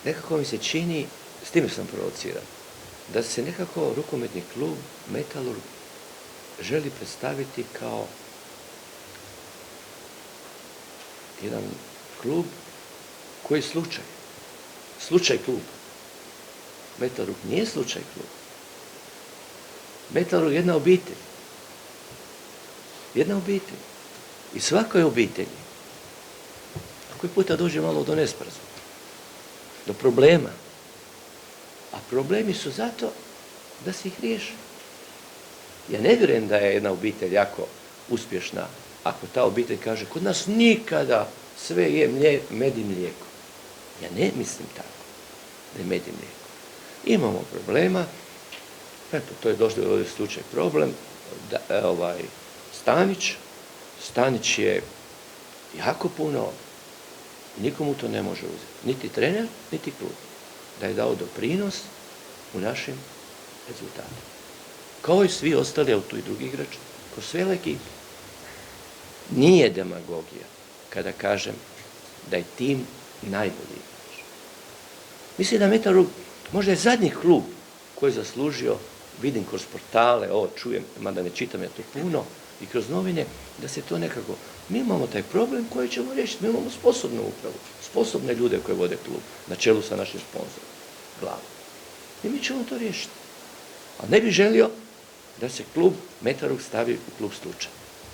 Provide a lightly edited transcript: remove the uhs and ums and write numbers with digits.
nekako mi se čini, s time sam provociran, da se nekako rukometni klub Metalurg želi predstaviti kao jedan klub koji je slučaj klub. Metalurg nije slučaj klub. Metalurg je jedna obitelj. Jedna obitelj. I svakoj obitelji, koji puta dođe malo do nesporazuma, do problema. A problemi su zato da se ih riješi. Ja ne vjerujem da je jedna obitelj jako uspješna ako ta obitelj kaže kod nas nikada sve je med i mlijeko. Ja ne mislim tako da je med i mlijeko. Imamo problema, eto, to je došlo ovdje slučaj problem, Stanić je jako puno, nikomu to ne može uzeti, niti trener, niti klub, da je dao doprinos u našim rezultatima. Kao i svi ostali, a tu i drugi igrači, kao sve ekipe. Nije demagogija kada kažem da je tim najbolji igrač. Mislim da Metalurg možda je zadnji klub koji je zaslužio, vidim kroz portale, ovo čujem, mada ne čitam ja to puno, i kroz novine, da se to nekako... Mi imamo taj problem koji ćemo riješiti. Mi imamo sposobnu upravu, sposobne ljude koji vode klub, na čelu sa našim sponzorom, glavom. I mi ćemo to riješiti. A ne bih želio da se klub Metalurg stavi u klub slučaj.